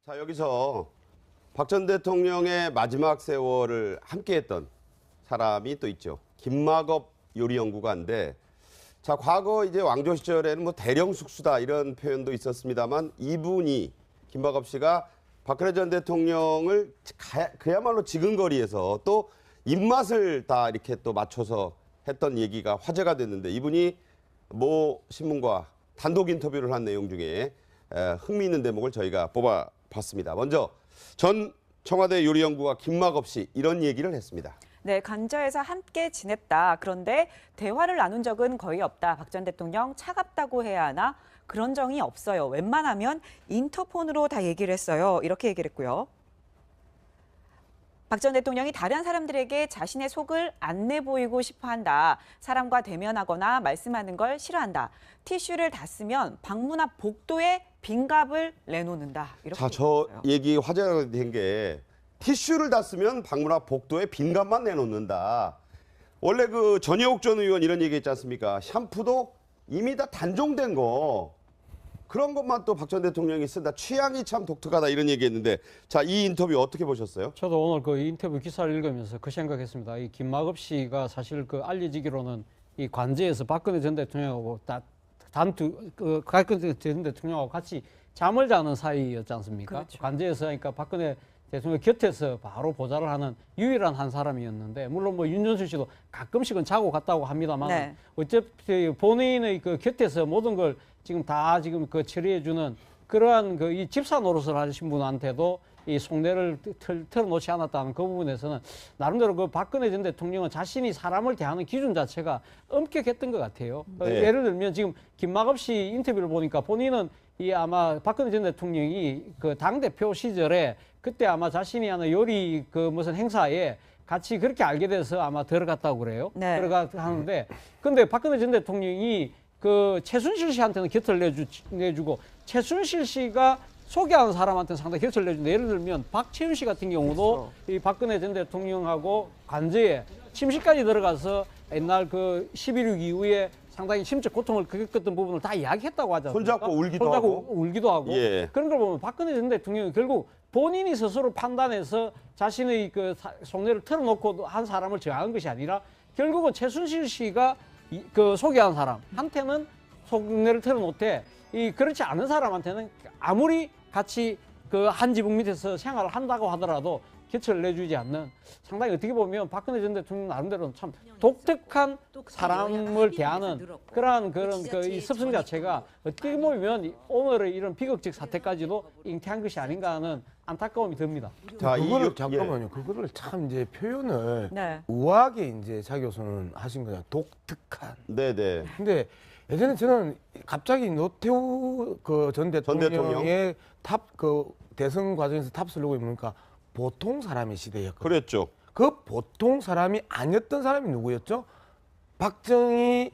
자, 여기서 박 전 대통령의 마지막 세월을 함께했던 사람이 또 있죠. 김막업 요리연구가인데, 자, 과거 이제 왕조 시절에는 뭐 대령 숙수다 이런 표현도 있었습니다만, 이분이 김막업 씨가 박근혜 전 대통령을 그야말로 지근거리에서 또 입맛을 다 이렇게 또 맞춰서 했던 얘기가 화제가 됐는데, 이분이 모 신문과 단독 인터뷰를 한 내용 중에 흥미있는 대목을 저희가 뽑아봤습니다. 먼저 전 청와대 요리연구가 김막업 씨 이런 얘기를 했습니다. 네, 간저에서 함께 지냈다. 그런데 대화를 나눈 적은 거의 없다. 박 전 대통령 차갑다고 해야 하나? 그런 적이 없어요. 웬만하면 인터폰으로 다 얘기를 했어요. 이렇게 얘기를 했고요. 박 전 대통령이 다른 사람들에게 자신의 속을 안 내보이고 싶어한다. 사람과 대면하거나 말씀하는 걸 싫어한다. 티슈를 다 쓰면 방문 앞 복도에 빈갑을 내놓는다. 이렇게 자, 저 얘기했어요. 얘기 화제가 된 게 티슈를 다 쓰면 방문 앞 복도에 빈갑만 내놓는다. 원래 그 전혜옥 전 의원 이런 얘기 했지 않습니까? 샴푸도 이미 다 단종된 거. 그런 것만 또 박 전 대통령이 쓴다. 취향이 참 독특하다 이런 얘기했는데, 자, 이 인터뷰 어떻게 보셨어요? 저도 오늘 그 인터뷰 기사를 읽으면서 그 생각했습니다. 이 김막업 씨가 사실 그 알려지기로는 이 관제에서 박근혜 전 대통령하고 박근혜 전 대통령하고 같이 잠을 자는 사이였지 않습니까? 그렇죠. 관제에서 그러니까 박근혜 대통령 곁에서 바로 보좌를 하는 유일한 한 사람이었는데, 물론 뭐 윤전수 씨도 가끔씩은 자고 갔다고 합니다만, 네. 어차피 본인의 그 곁에서 모든 걸 지금 다 지금 그 처리해주는 그러한 그 이 집사 노릇을 하신 분한테도 이 속내를 털어놓지 않았다는 그 부분에서는 나름대로 그 박근혜 전 대통령은 자신이 사람을 대하는 기준 자체가 엄격했던 것 같아요. 네. 예를 들면 지금 김막업 씨 인터뷰를 보니까 본인은 이 아마 박근혜 전 대통령이 그 당대표 시절에 그때 아마 자신이 하는 요리 그 무슨 행사에 같이 그렇게 알게 돼서 아마 들어갔다고 그래요. 네. 들어가 하는데, 근데 박근혜 전 대통령이 그 최순실 씨한테는 곁을 내주고 최순실 씨가 소개하는 사람한테는 상당히 곁을 내준다. 예를 들면 박채윤 씨 같은 경우도 이 박근혜 전 대통령하고 관제에 침실까지 들어가서 옛날 그 11.6 이후에 상당히 심적 고통을 겪었던 부분을 다 이야기했다고 하잖아요. 손잡고 울기도 하고. 울기도 하고. 예. 그런 걸 보면 박근혜 전 대통령이 결국 본인이 스스로 판단해서 자신의 그 속내를 털어놓고 한 사람을 저항한 것이 아니라, 결국은 최순실 씨가 그 소개한 사람한테는 속내를 털어놓되, 이 그렇지 않은 사람한테는 아무리 같이 그 한 지붕 밑에서 생활을 한다고 하더라도 곁을 내주지 않는, 상당히 어떻게 보면 박근혜 전 대통령 나름대로는 참 독특한 사람을 대하는 그런 이 습성 자체가 어떻게 보면 오늘의 이런 비극적 사태까지도 잉태한 것이 아닌가 하는 안타까움이 듭니다. 자, 그거를 예. 잠깐만요. 그거를 참 이제 표현을 네. 우아하게 이제 자 교수는 하신 거냐. 독특한. 네네. 근데 예전에 저는 갑자기 노태우 그 전 대통령의 그 대선 과정에서 탑슬로건이 뭡니까? 보통 사람의 시대였거든요. 그랬죠. 그 보통 사람이 아니었던 사람이 누구였죠? 박정희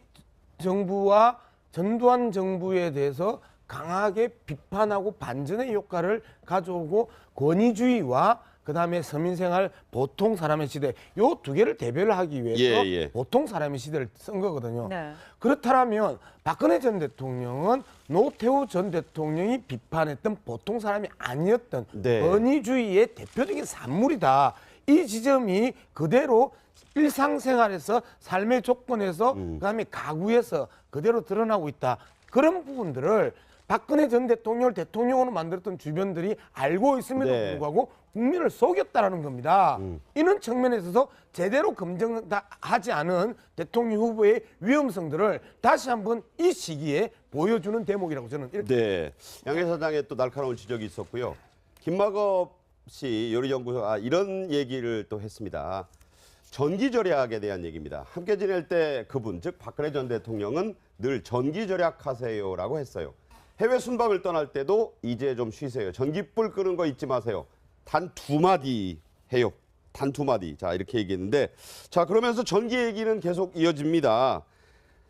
정부와 전두환 정부에 대해서 강하게 비판하고 반전의 효과를 가져오고 권위주의와 그다음에 서민생활 보통 사람의 시대, 요 두 개를 대별을 하기 위해서 예. 보통 사람의 시대를 쓴 거거든요. 네. 그렇다면 박근혜 전 대통령은 노태우 전 대통령이 비판했던 보통 사람이 아니었던 네. 권위주의의 대표적인 산물이다. 이 지점이 그대로 일상생활에서 삶의 조건에서 그다음에 가구에서 그대로 드러나고 있다. 그런 부분들을 박근혜 전 대통령을 대통령으로 만들었던 주변들이 알고 있음에도 네. 불구하고 국민을 속였다라는 겁니다. 이런 측면에 있어서 제대로 검증하지 않은 대통령 후보의 위험성들을 다시 한번 이 시기에 보여주는 대목이라고 저는 이렇게. 네. 양해 사장의 또 날카로운 지적이 있었고요. 김막업 씨 요리연구소가 이런 얘기를 또 했습니다. 전기절약에 대한 얘기입니다. 함께 지낼 때 그분, 즉 박근혜 전 대통령은 늘 전기절약하세요라고 했어요. 해외 순방을 떠날 때도 이제 좀 쉬세요. 전기불 끄는 거 잊지 마세요. 단 2마디 해요. 단 2마디. 자, 이렇게 얘기했는데, 자, 그러면서 전기 얘기는 계속 이어집니다.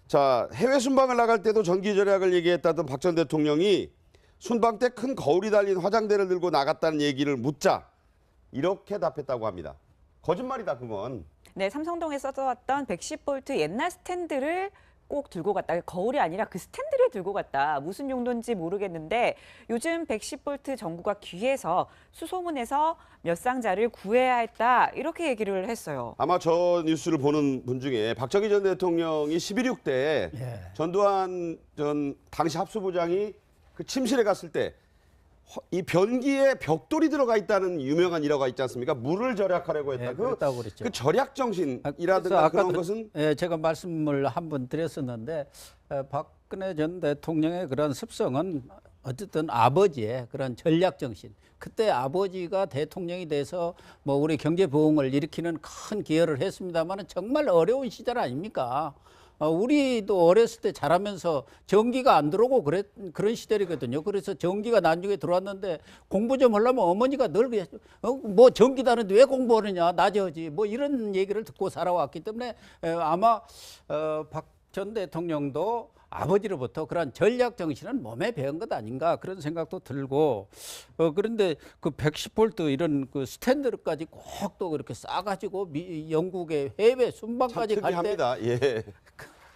자, 해외 순방을 나갈 때도 전기 절약을 얘기했다던 박 전 대통령이 순방 때 큰 거울이 달린 화장대를 들고 나갔다는 얘기를 묻자 이렇게 답했다고 합니다. 거짓말이다, 그건. 네, 삼성동에 써왔던 110V 옛날 스탠드를 꼭 들고 갔다. 거울이 아니라 그 스탠드를 들고 갔다. 무슨 용도인지 모르겠는데 요즘 110V 전구가 귀해서 수소문에서 몇 상자를 구해야 했다. 이렇게 얘기를 했어요. 아마 저 뉴스를 보는 분 중에 박정희 전 대통령이 11.6 때 전두환 전 당시 합수부장이 그 침실에 갔을 때 이 변기에 벽돌이 들어가 있다는 유명한 일화가 있지 않습니까? 물을 절약하려고 했다. 예, 그랬다고 그랬죠. 그 절약 정신이라든가 그런 것은 제가 말씀을 한번 드렸었는데 박근혜 전 대통령의 그런 습성은 어쨌든 아버지의 그런 전략 정신. 그때 아버지가 대통령이 돼서 뭐 우리 경제 부흥을 일으키는 큰 기여를 했습니다만 정말 어려운 시절 아닙니까? 우리도 어렸을 때 자라면서 전기가 안 들어오고 그런 시절이거든요. 그래서 전기가 나중에 들어왔는데 공부 좀 하려면 어머니가 늘 뭐 전기다는데 왜 공부하느냐, 낮에 하지, 뭐 이런 얘기를 듣고 살아왔기 때문에 아마 박 전 대통령도 아버지로부터 그런 전략 정신은 몸에 배운 것 아닌가 그런 생각도 들고 그런데 그 110V 이런 그 스탠드까지 꼭 또 그렇게 싸가지고 영국의 해외 순방까지 갈 때 특이합니다. 예.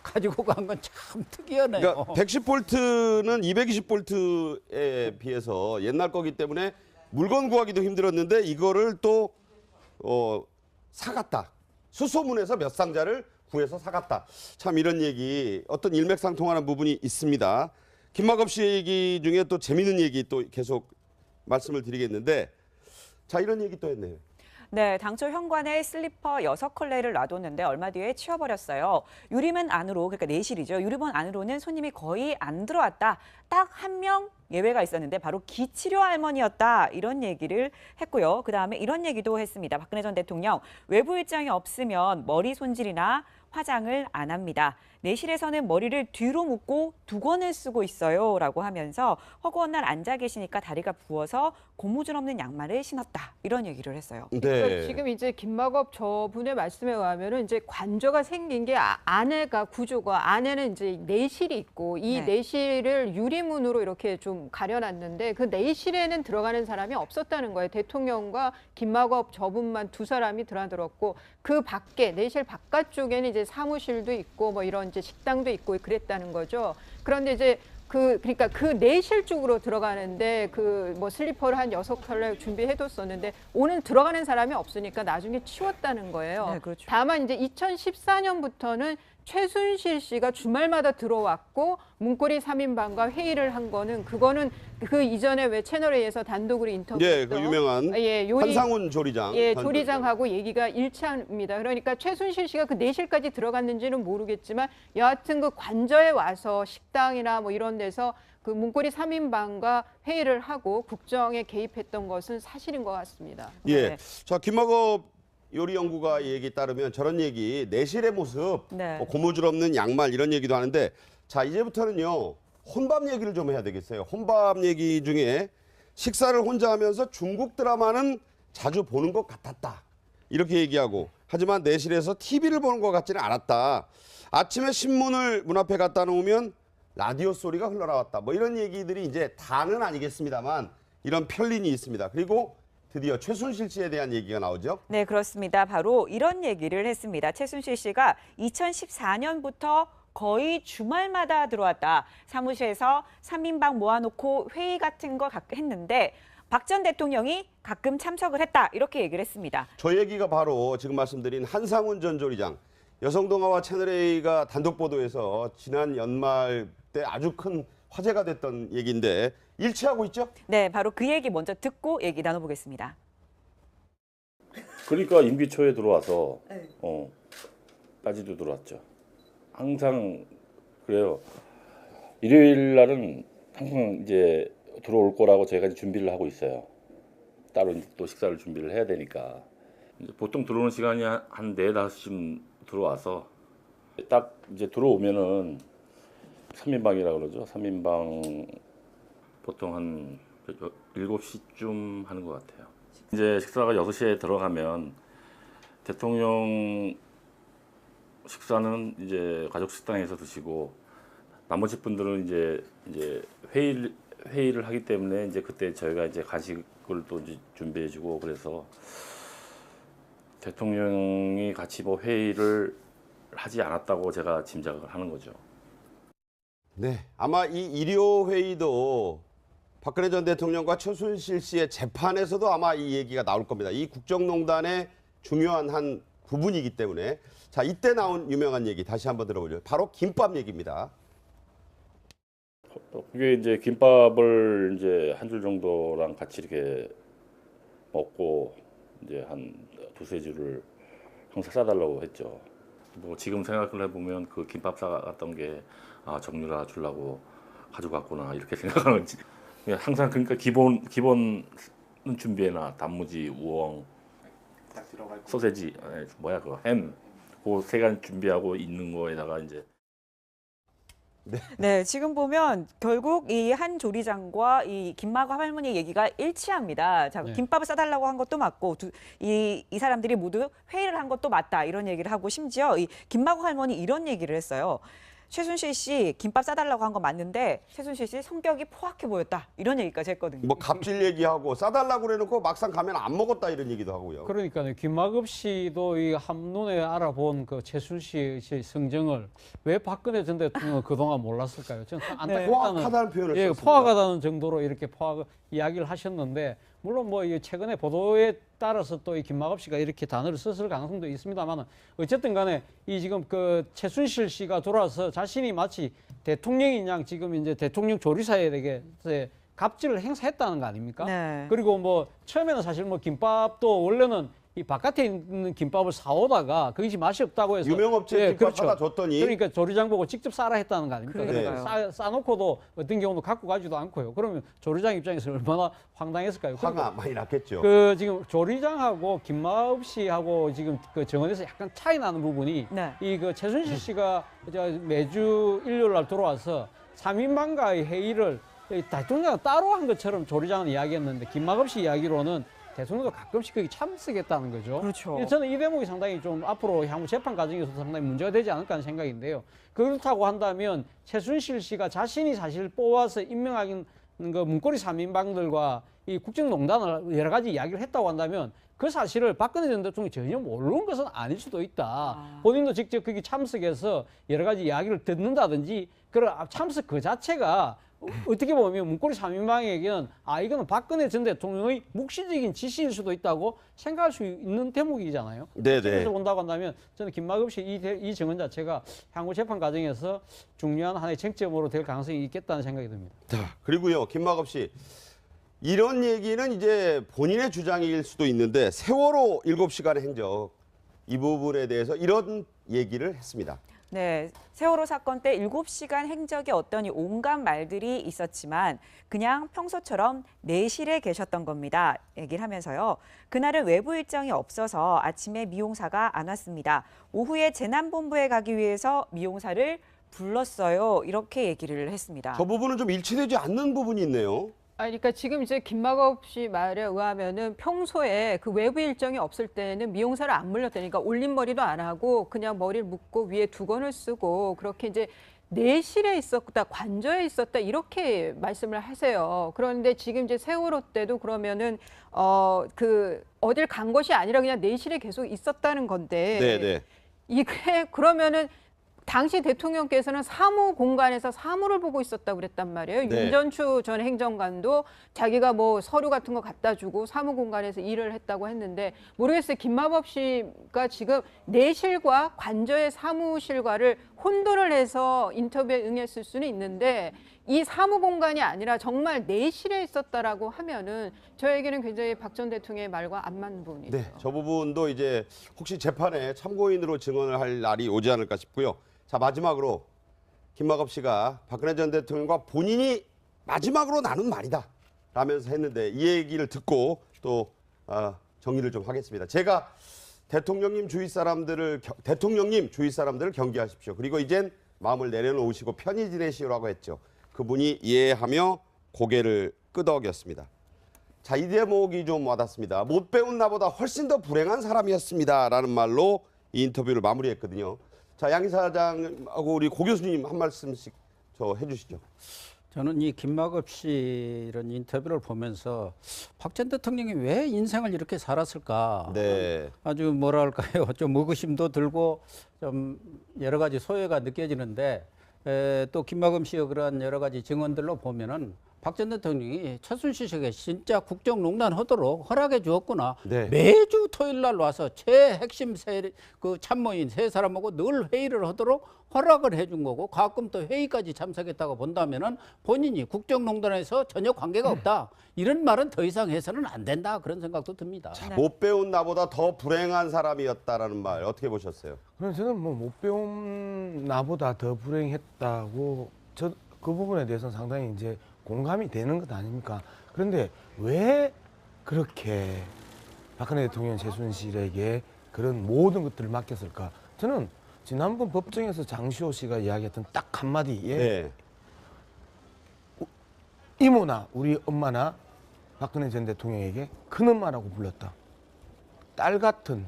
가지고 간 건 참 특이하네요. 그러니까 110V는 220V에 비해서 옛날 거기 때문에 물건 구하기도 힘들었는데 이거를 또 사갔다. 수소문에서 몇 상자를 구해서 사갔다. 참 이런 얘기 어떤 일맥상통하는 부분이 있습니다. 김만갑 씨 얘기 중에 또 재미있는 얘기 또 계속 말씀을 드리겠는데 자 이런 얘기 또 했네요. 네, 당초 현관에 슬리퍼 6컬레를 놔뒀는데 얼마 뒤에 치워버렸어요. 유리문 안으로, 그러니까 내실이죠. 유리문 안으로는 손님이 거의 안 들어왔다. 딱 한 명 예외가 있었는데 바로 기치료 할머니였다. 이런 얘기를 했고요. 그다음에 이런 얘기도 했습니다. 박근혜 전 대통령, 외부 일정이 없으면 머리 손질이나 화장을 안 합니다. 내실에서는 머리를 뒤로 묶고 두건을 쓰고 있어요. 라고 하면서 허구한 날 앉아 계시니까 다리가 부어서 고무줄 없는 양말을 신었다. 이런 얘기를 했어요. 그러니까 지금 이제 김만갑 저분의 말씀에 의하면은 이제 관저가 생긴 게 안에가 구조가 안에는 이제 내실이 있고 이 네. 내실을 유리문으로 이렇게 좀 가려놨는데 그 내실에는 들어가는 사람이 없었다는 거예요. 대통령과 김만갑 저분만 두 사람이 들어들었고 그 밖에 내실 바깥쪽에는 이제 사무실도 있고 뭐 이런 이제 식당도 있고 그랬다는 거죠. 그런데 이제 그러니까 그 내실 쪽으로 들어가는데 그 뭐 슬리퍼를 한 6컬레 준비해뒀었는데 오늘 들어가는 사람이 없으니까 나중에 치웠다는 거예요. 네, 그렇죠. 다만 이제 2014년부터는 최순실 씨가 주말마다 들어왔고 문고리 3인방과 회의를 한 거는 그거는 그 이전에 왜 채널A에서 단독으로 인터뷰했던 예, 그 유명한 한상훈 조리장. 조리장하고 얘기가 일치합니다. 그러니까 최순실 씨가 그 내실까지 들어갔는지는 모르겠지만 여하튼 그 관저에 와서 식당이나 뭐 이런 데서 그 문고리 3인방과 회의를 하고 국정에 개입했던 것은 사실인 것 같습니다. 예. 네. 자, 김만갑 요리연구가 얘기 따르면 저런 얘기, 내실의 모습, 네. 뭐 고무줄 없는 양말 이런 얘기도 하는데 자, 이제부터는요. 혼밥 얘기를 좀 해야 되겠어요. 혼밥 얘기 중에 식사를 혼자 하면서 중국 드라마는 자주 보는 것 같았다. 이렇게 얘기하고 하지만 내실에서 TV를 보는 것 같지는 않았다. 아침에 신문을 문 앞에 갖다 놓으면 라디오 소리가 흘러나왔다. 뭐 이런 얘기들이 이제 다는 아니겠습니다만 이런 편린이 있습니다. 그리고 드디어 최순실 씨에 대한 얘기가 나오죠. 네, 그렇습니다. 바로 이런 얘기를 했습니다. 최순실 씨가 2014년부터 거의 주말마다 들어왔다. 사무실에서 3인방 모아놓고 회의 같은 거 했는데 박 전 대통령이 가끔 참석을 했다. 이렇게 얘기를 했습니다. 저 얘기가 바로 지금 말씀드린 한상훈 전 조리장. 여성동아와 채널A가 단독 보도에서 지난 연말 때 아주 큰 화제가 됐던 얘기인데 일치하고 있죠? 네, 바로 그 얘기 먼저 듣고 얘기 나눠보겠습니다. 그러니까 임기 초에 들어와서 까지도 들어왔죠. 항상 그래요. 일요일 날은 항상 이제 들어올 거라고 저희가 이제 준비를 하고 있어요. 따로 이제 또 식사를 준비를 해야 되니까. 이제 보통 들어오는 시간이 한 4, 5시쯤 들어와서 딱 이제 들어오면은 3인방이라고 그러죠. 3인방 보통 한 7시쯤 하는 것 같아요. 이제 식사가 6시에 들어가면 대통령 식사는 이제 가족 식당에서 드시고 나머지 분들은 이제 회의를 하기 때문에 이제 그때 저희가 이제 간식을 또 이제 준비해주고 그래서 대통령이 같이 뭐 회의를 하지 않았다고 제가 짐작을 하는 거죠. 네, 아마 이 일요 회의도 박근혜 전 대통령과 최순실 씨의 재판에서도 아마 이 얘기가 나올 겁니다. 이 국정농단의 중요한 한 부분이기 때문에 자 이때 나온 유명한 얘기 다시 한번 들어보죠. 바로 김밥 얘기입니다. 그게 이제 김밥을 이제 한 줄 정도랑 같이 이렇게 먹고 이제 한 두세 줄을 항상 싸달라고 했죠. 뭐 지금 생각을 해보면 그 김밥 싸갔던 게 아 정유라 주려고 가져갔구나 이렇게 생각하는 거지. 항상 그러니까 기본은 준비해놔. 단무지, 우엉, 소세지, 뭐야 그거 햄, 그 세 가지 준비하고 있는 거에다가 이제. 네, 지금 보면 결국 이 한 조리장과 이 김마과 할머니 얘기가 일치합니다. 자, 네. 김밥을 싸달라고 한 것도 맞고 이 사람들이 모두 회의를 한 것도 맞다 이런 얘기를 하고 심지어 이 김마과 할머니 이런 얘기를 했어요. 최순실 씨 김밥 싸달라고 한 거 맞는데 최순실 씨 성격이 포악해 보였다 이런 얘기까지 했거든요. 뭐 갑질 얘기하고 싸달라고 그래놓고 막상 가면 안 먹었다 이런 얘기도 하고요. 그러니까요. 김학읍 씨도 이 한눈에 알아본 그 최순실 씨의 성정을 왜 박근혜 전 대통령은 그동안 몰랐을까요? 저는 안타깝다는 포악하다는 표현을 예, 썼습니다. 포악하다는 정도로 이렇게 포악 이야기를 하셨는데 물론 뭐 이 최근에 보도에 따라서 또 이 김학읍 씨가 이렇게 단어를 썼을 가능성도 있습니다만은 어쨌든 간에 이 지금 그 최순실 씨가 돌아와서 자신이 마치 대통령인 양 지금 이제 대통령 조리사에게 갑질을 행사했다는 거 아닙니까? 네. 그리고 뭐 처음에는 사실 뭐 김밥도 원래는 이 바깥에 있는 김밥을 사오다가 그것이 맛이 없다고 해서 유명업체 김밥 사다 줬더니 그러니까 조리장 보고 직접 싸라 했다는 거 아닙니까? 그러니까요. 그러니까 싸놓고도 어떤 경우는 갖고 가지도 않고요. 그러면 조리장 입장에서 얼마나 황당했을까요? 화가 많이 났겠죠. 그 지금 조리장하고 김마읍 씨하고 지금 그 정원에서 약간 차이 나는 부분이 네. 이 그 최순실 씨가 매주 일요일 날 들어와서 3인방과의 회의를 대통령은 따로 한 것처럼 조리장은 이야기했는데 김마읍 씨 이야기로는 대통령도 가끔씩 거기 참석했다는 거죠. 그렇죠. 저는 이 대목이 상당히 좀 앞으로 향후 재판 과정에서 상당히 문제가 되지 않을까 하는 생각인데요. 그렇다고 한다면 최순실 씨가 자신이 사실 뽑아서 임명하긴 그 문고리 3인방들과 이 국정농단을 여러 가지 이야기를 했다고 한다면 그 사실을 박근혜 전 대통령이 전혀 모르는 것은 아닐 수도 있다. 본인도 직접 거기 참석해서 여러 가지 이야기를 듣는다든지 그런 참석 그 자체가 어떻게 보면 문고리 3인방에게는 이거는 박근혜 전 대통령의 묵시적인 지시일 수도 있다고 생각할 수 있는 대목이잖아요. 네네. 그래서 본다고 한다면 저는 김마급 씨 이 증언 자체가 향후 재판 과정에서 중요한 하나의 쟁점으로 될 가능성이 있겠다는 생각이 듭니다. 자, 그리고요, 김마갑 씨. 이런 얘기는 이제 본인의 주장일 수도 있는데 세월호 7시간의 행적 이 부분에 대해서 이런 얘기를 했습니다. 네, 세월호 사건 때 7시간 행적이 어떠니 온갖 말들이 있었지만 그냥 평소처럼 내실에 계셨던 겁니다. 얘기를 하면서요. 그날은 외부 일정이 없어서 아침에 미용사가 안 왔습니다. 오후에 재난본부에 가기 위해서 미용사를 불렀어요. 이렇게 얘기를 했습니다. 저 부분은 좀 일치되지 않는 부분이 있네요. 그러니까 지금 이제 김마갑 씨 말에 의하면은 평소에 그 외부 일정이 없을 때는 미용사를 안 물렸다니까 올림머리도 안 하고 그냥 머리를 묶고 위에 두건을 쓰고 그렇게 이제 내실에 있었다, 관저에 있었다 이렇게 말씀을 하세요. 그런데 지금 이제 세월호 때도 그러면은 그 어딜 간 것이 아니라 그냥 내실에 계속 있었다는 건데 네네. 이게 그러면은 당시 대통령께서는 사무 공간에서 사무를 보고 있었다고 그랬단 말이에요. 네. 윤전추 전 행정관도 자기가 뭐 서류 같은 거 갖다 주고 사무 공간에서 일을 했다고 했는데 모르겠어요. 김마법 씨가 지금 내실과 관저의 사무실과를 혼돈을 해서 인터뷰에 응했을 수는 있는데 이 사무 공간이 아니라 정말 내실에 있었다라고 하면은 저에게는 굉장히 박 전 대통령의 말과 안 맞는 부분이 있어요. 네, 저 부분도 이제 혹시 재판에 참고인으로 증언을 할 날이 오지 않을까 싶고요. 자, 마지막으로 김마갑 씨가 박근혜 전 대통령과 본인이 마지막으로 나눈 말이다 라면서 했는데 이 얘기를 듣고 또 정리를 좀 하겠습니다. 제가 대통령님 주위 사람들을 경계하십시오. 그리고 이젠 마음을 내려놓으시고 편히 지내시오라고 했죠. 그분이 이해하며 고개를 끄덕였습니다. 자, 이 대목이 좀 와닿습니다. 못 배운 나보다 훨씬 더 불행한 사람이었습니다 라는 말로 이 인터뷰를 마무리했거든요. 자, 양 이사장하고 우리 고 교수님 한 말씀씩 해주시죠. 저는 이 김학업 씨 이런 인터뷰를 보면서 박 전 대통령이 왜 인생을 이렇게 살았을까? 네. 아주 뭐랄까요, 좀 의구심도 들고 좀 여러 가지 소외가 느껴지는데 또 김학업 씨의 그런 여러 가지 증언들로 보면은 박 전 대통령이 최순실에게 진짜 국정농단 하도록 허락해 주었구나. 네. 매주 토요일 날 와서 최핵심 그 참모인 세 사람하고 늘 회의를 하도록 허락을 해준 거고 가끔 또 회의까지 참석했다고 본다면은 본인이 국정농단에서 전혀 관계가 없다. 이런 말은 더 이상 해서는 안 된다. 그런 생각도 듭니다. 못 배운 나보다 더 불행한 사람이었다라는 말 어떻게 보셨어요? 그럼 저는 뭐 못 배운 나보다 더 불행했다고 저 그 부분에 대해서는 상당히 이제 공감이 되는 것 아닙니까? 그런데 왜 그렇게 박근혜 대통령 최순실에게 그런 모든 것들을 맡겼을까? 저는 지난번 법정에서 장시호 씨가 이야기했던 딱 한마디에 네. 이모나 우리 엄마나 박근혜 전 대통령에게 큰엄마라고 불렀다. 딸 같은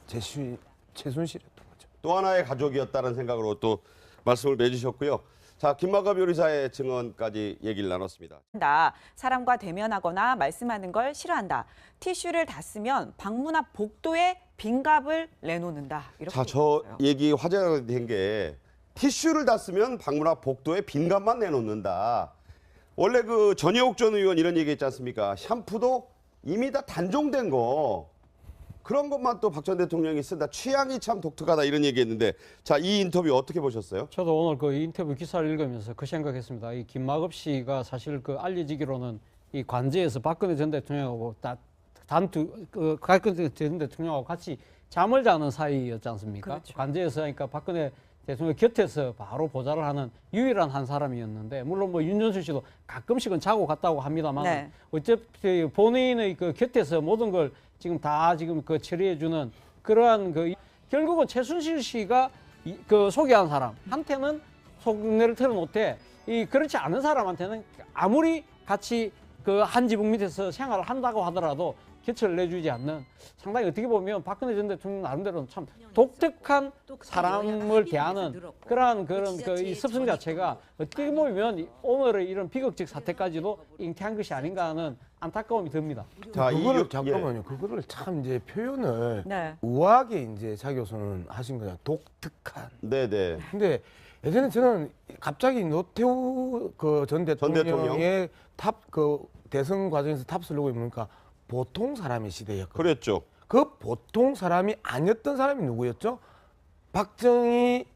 최순실이었던 거죠. 또 하나의 가족이었다는 생각으로 또 말씀을 맺으셨고요. 자, 김학업 요리사의 증언까지 얘기를 나눴습니다. 사람과 대면하거나 말씀하는 걸 싫어한다. 티슈를 다 쓰면 방문 앞 복도에 빈갑을 내놓는다. 이렇게 자, 저 얘기했어요. 얘기 화제가 된 게 티슈를 다 쓰면 방문 앞 복도에 빈갑만 내놓는다. 원래 그 전혜옥 전 의원 이런 얘기했지 않습니까? 샴푸도 이미 다 단종된 거. 그런 것만 또 박 전 대통령이 쓴다. 취향이 참 독특하다 이런 얘기했는데 자, 이 인터뷰 어떻게 보셨어요? 저도 오늘 그 인터뷰 기사를 읽으면서 그 생각했습니다. 이 김학업 씨가 사실 그 알려지기로는 이 관제에서 박근혜 전 대통령하고 박근혜 전 대통령하고 같이 잠을 자는 사이였지 않습니까? 그렇죠. 관제에서 하니까 박근혜 대통령 곁에서 바로 보좌를 하는 유일한 한 사람이었는데 물론 뭐 윤전수 씨도 가끔씩은 자고 갔다고 합니다만 네. 어차피 본인의 그 곁에서 모든 걸 지금 다 지금 그 처리해주는 그러한 그 결국은 최순실 씨가 그 소개한 사람한테는 속내를 털어놓되 이 그렇지 않은 사람한테는 아무리 같이 그 한 지붕 밑에서 생활을 한다고 하더라도 곁을 내주지 않는 상당히 어떻게 보면 박근혜 전 대통령 나름대로는 참 독특한 사람을 대하는 그런 이 습성 자체가 어떻게 보면 오늘의 이런 비극적 사태까지도 잉태한 것이 아닌가 하는 안타까움이 듭니다. 자, 그거를 예. 잠깐만요. 그거를 참 이제 표현을 네. 우아하게 이제 자 교수는 하신 거냐. 독특한. 네네. 근데 예전에 저는 갑자기 노태우 그 전 대통령의 대선 과정에서 탑쓰려고 보니까 보통 사람의 시대였거든요. 그랬죠. 그 보통 사람이 아니었던 사람이 누구였죠? 박정희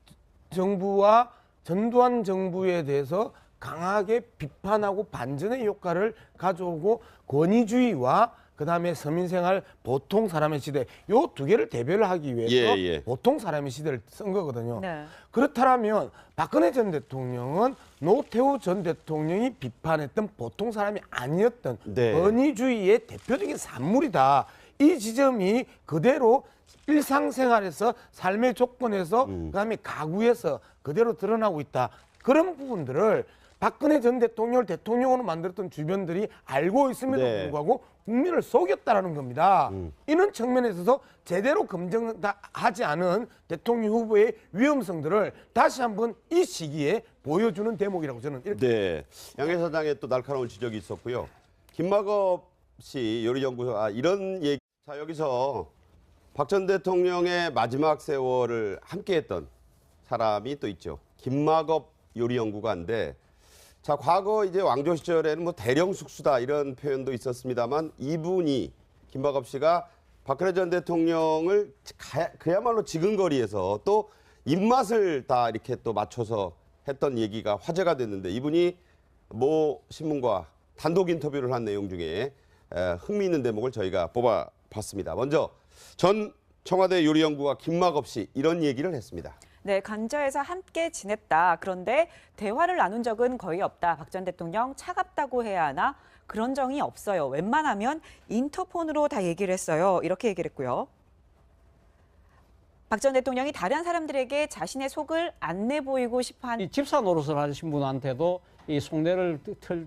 정부와 전두환 정부에 대해서 강하게 비판하고 반전의 효과를 가져오고 권위주의와 그다음에 서민생활 보통 사람의 시대 요 두 개를 대별을 하기 위해서 예. 보통 사람의 시대를 쓴 거거든요. 네. 그렇다면 박근혜 전 대통령은 노태우 전 대통령이 비판했던 보통 사람이 아니었던 네. 권위주의의 대표적인 산물이다. 이 지점이 그대로 일상생활에서 삶의 조건에서 그다음에 가구에서 그대로 드러나고 있다. 그런 부분들을 박근혜 전 대통령을 대통령으로 만들었던 주변들이 알고 있음에도 네. 불구하고 국민을 속였다라는 겁니다. 이런 측면에 있어서 제대로 검증하지 않은 대통령 후보의 위험성들을 다시 한번 이 시기에 보여주는 대목이라고 저는 이렇게 네. 양해 사장의 또 날카로운 지적이 있었고요. 김학업 씨 요리연구소 이런 얘기. 자, 여기서 박 전 대통령의 마지막 세월을 함께했던 사람이 또 있죠. 김학업 요리연구가인데, 자, 과거 이제 왕조 시절에는 뭐 대령 숙수다 이런 표현도 있었습니다만 이분이 김학업 씨가 박근혜 전 대통령을 그야말로 지근거리에서 또 입맛을 다 이렇게 또 맞춰서 했던 얘기가 화제가 됐는데 이분이 모 신문과 단독 인터뷰를 한 내용 중에 흥미있는 대목을 저희가 뽑아봤습니다. 먼저 전 청와대 요리연구가 김학업 씨 이런 얘기를 했습니다. 네, 관저에서 함께 지냈다. 그런데 대화를 나눈 적은 거의 없다. 박 전 대통령 차갑다고 해야 하나? 그런 적이 없어요. 웬만하면 인터폰으로 다 얘기를 했어요. 이렇게 얘기를 했고요. 박 전 대통령이 다른 사람들에게 자신의 속을 안 내보이고 싶어한 이 집사 노릇을 하신 분한테도 이 속내를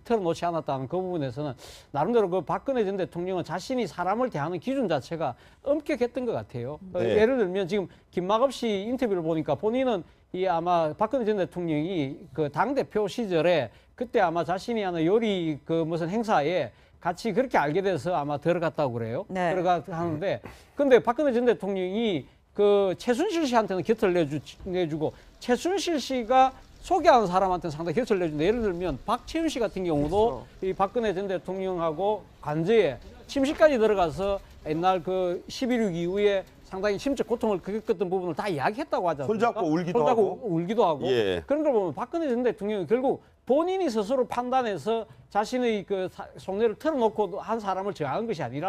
털어놓지 않았다는 그 부분에서는 나름대로 그 박근혜 전 대통령은 자신이 사람을 대하는 기준 자체가 엄격했던 것 같아요. 네. 예를 들면 지금 김학업 씨 인터뷰를 보니까 본인은 이 아마 박근혜 전 대통령이 그 당대표 시절에 그때 아마 자신이 하는 요리 그 무슨 행사에 같이 그렇게 알게 돼서 아마 들어갔다고 그래요. 네. 하는데 근데 박근혜 전 대통령이 그 최순실 씨한테는 곁을 내주고 최순실 씨가 소개하는 사람한테는 상당히 곁을 내준다. 예를 들면 박채윤 씨 같은 경우도 이 박근혜 전 대통령하고 관저에 침실까지 들어가서 옛날 그 11.6 이후에 상당히 심적 고통을 겪었던 부분을 다 이야기했다고 하지 않습니까? 손잡고 울기도 손잡고 하고. 울기도 하고. 예. 그런 걸 보면 박근혜 전 대통령이 결국 본인이 스스로 판단해서 자신의 그 속내를 털어놓고 한 사람을 저항한 것이 아니라